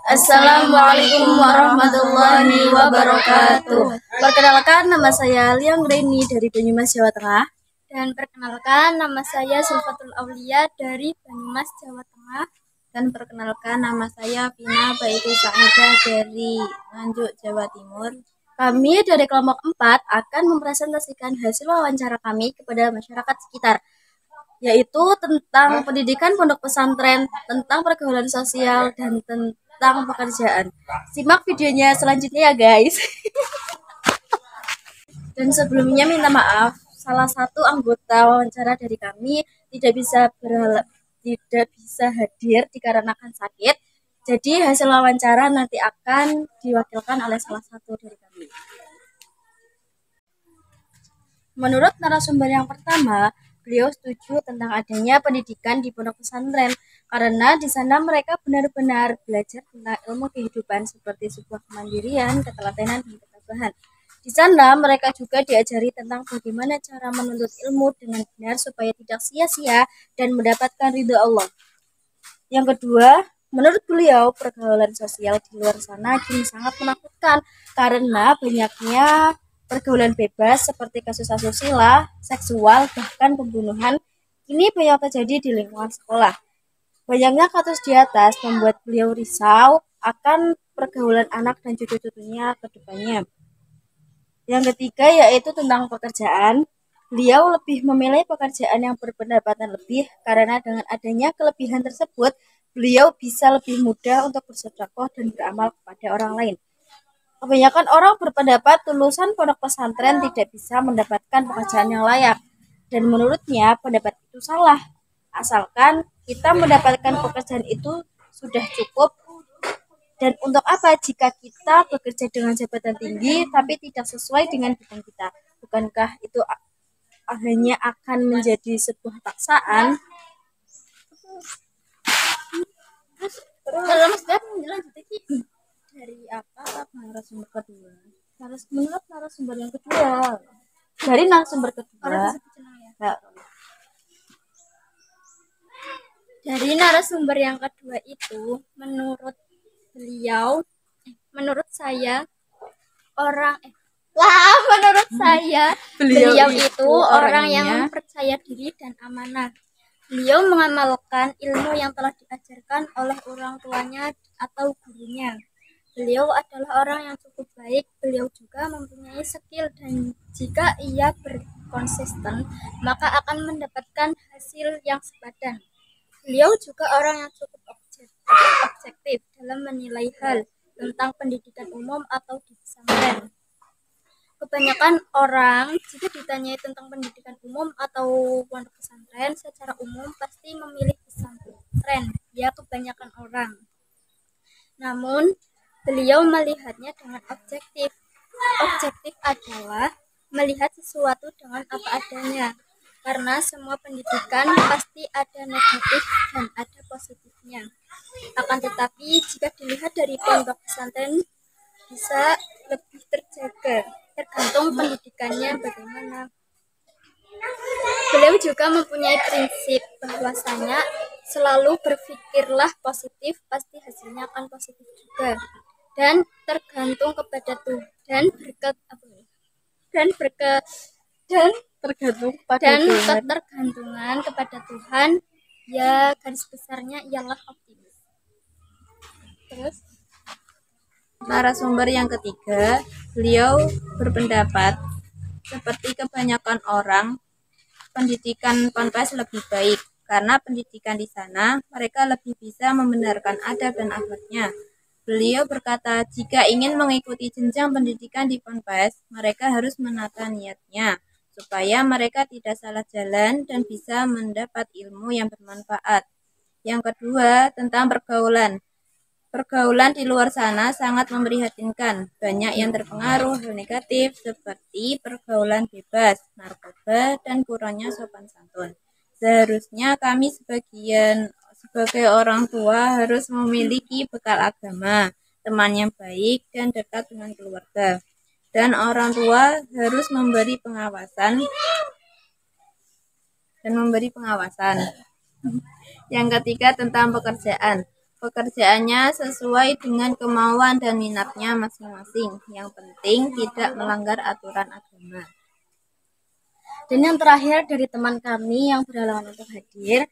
Assalamualaikum warahmatullahi wabarakatuh. Perkenalkan, nama saya Liang Reni dari Banyumas, Jawa Tengah. Dan perkenalkan, nama saya Sulfatul Aulia dari Banyumas, Jawa Tengah. Dan perkenalkan, nama saya Vina Baitu Saadah dari Nganjuk, Jawa Timur. Kami dari kelompok 4 akan mempresentasikan hasil wawancara kami kepada masyarakat sekitar, yaitu tentang pendidikan pondok pesantren, tentang pergaulan sosial, dan tentang pekerjaan. Simak videonya selanjutnya ya guys. Dan sebelumnya minta maaf, salah satu anggota wawancara dari kami tidak bisa hadir dikarenakan sakit. Jadi hasil wawancara nanti akan diwakilkan oleh salah satu dari kami. Menurut narasumber yang pertama, beliau setuju tentang adanya pendidikan di pondok pesantren karena di sana mereka benar-benar belajar tentang ilmu kehidupan seperti sebuah kemandirian, ketelatenan, dan ketabahan. Di sana mereka juga diajari tentang bagaimana cara menuntut ilmu dengan benar supaya tidak sia-sia dan mendapatkan ridho Allah. Yang kedua, menurut beliau pergaulan sosial di luar sana kini sangat menakutkan karena banyaknya pergaulan bebas seperti kasus asusila, seksual, bahkan pembunuhan ini banyak terjadi di lingkungan sekolah. Banyaknya kasus di atas membuat beliau risau akan pergaulan anak dan cucu-cucunya ke depannya. Yang ketiga yaitu tentang pekerjaan. Beliau lebih memilih pekerjaan yang berpendapatan lebih karena dengan adanya kelebihan tersebut, beliau bisa lebih mudah untuk bersedekah dan beramal kepada orang lain. Kebanyakan orang berpendapat lulusan pondok pesantren tidak bisa mendapatkan pekerjaan yang layak. Dan menurutnya pendapat itu salah. Asalkan kita mendapatkan pekerjaan itu sudah cukup. Dan untuk apa jika kita bekerja dengan jabatan tinggi tapi tidak sesuai dengan bidang kita? Bukankah itu hanya akan menjadi sebuah paksaan? Dari apa narasumber kedua? Menurut narasumber yang kedua. Dari narasumber kedua. Dari narasumber yang kedua itu, menurut saya beliau itu orang yang percaya diri dan amanah. Beliau mengamalkan ilmu yang telah diajarkan oleh orang tuanya atau gurunya. Beliau adalah orang yang cukup baik. Beliau juga mempunyai skill dan jika ia berkonsisten, maka akan mendapatkan hasil yang sepadan. Beliau juga orang yang cukup objektif dalam menilai hal tentang pendidikan umum atau di pesantren. Kebanyakan orang jika ditanyai tentang pendidikan umum atau pondok pesantren secara umum pasti memilih pesantren. Ya, kebanyakan orang. Namun beliau melihatnya dengan objektif. Objektif adalah melihat sesuatu dengan apa adanya. Karena semua pendidikan pasti ada negatif dan ada positifnya. Akan tetapi jika dilihat dari pondok pesantren bisa lebih terjaga, tergantung pendidikannya bagaimana. Beliau juga mempunyai prinsip bahwasanya selalu berpikirlah positif, pasti hasilnya akan positif juga. Dan tergantung kepada Tuhan dan ketergantungan kepada Tuhan, ya garis besarnya ialah optimis. Terus narasumber yang ketiga, beliau berpendapat seperti kebanyakan orang, pendidikan ponpes lebih baik karena pendidikan di sana mereka lebih bisa membenarkan adab dan akhlaknya. Beliau berkata, jika ingin mengikuti jenjang pendidikan di ponpes, mereka harus menata niatnya supaya mereka tidak salah jalan dan bisa mendapat ilmu yang bermanfaat. Yang kedua, tentang pergaulan. Pergaulan di luar sana sangat memprihatinkan. Banyak yang terpengaruh hal negatif seperti pergaulan bebas, narkoba, dan kurangnya sopan santun. Seharusnya kami sebagai orang tua harus memiliki bekal agama, teman yang baik, dan dekat dengan keluarga. Dan orang tua harus memberi pengawasan. Yang ketiga tentang pekerjaan. pekerjaannya sesuai dengan kemauan dan minatnya masing-masing. Yang penting tidak melanggar aturan agama. Dan yang terakhir dari teman kami yang berhalangan untuk hadir,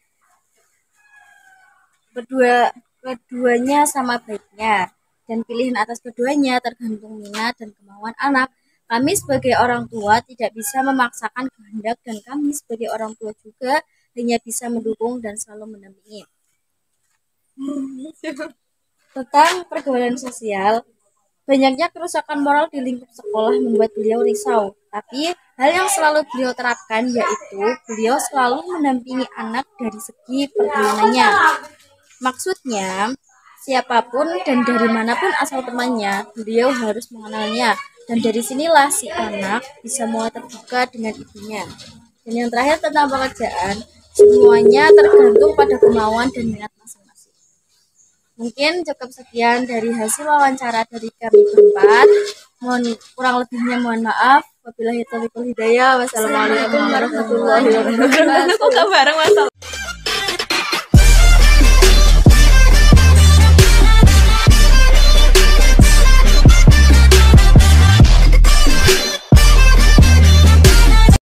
keduanya sama baiknya, dan pilihan atas keduanya tergantung minat dan kemauan anak. Kami sebagai orang tua tidak bisa memaksakan kehendak, dan kami sebagai orang tua juga hanya bisa mendukung dan selalu mendampingi. Tentang pergaulan sosial, banyaknya kerusakan moral di lingkup sekolah membuat beliau risau. Tapi hal yang selalu beliau terapkan yaitu beliau selalu mendampingi anak dari segi pergaulannya. Maksudnya, siapapun dan dari manapun asal temannya, beliau harus mengenalnya. Dan dari sinilah si anak bisa mulai terbuka dengan ibunya. Dan yang terakhir tentang pekerjaan, semuanya tergantung pada kemauan dan minat masing-masing. Mungkin cukup sekian dari hasil wawancara dari kami berempat. Kurang lebihnya mohon maaf. Wabillahi taufiq wal hidayah. Wassalamualaikum warahmatullahi wabarakatuh.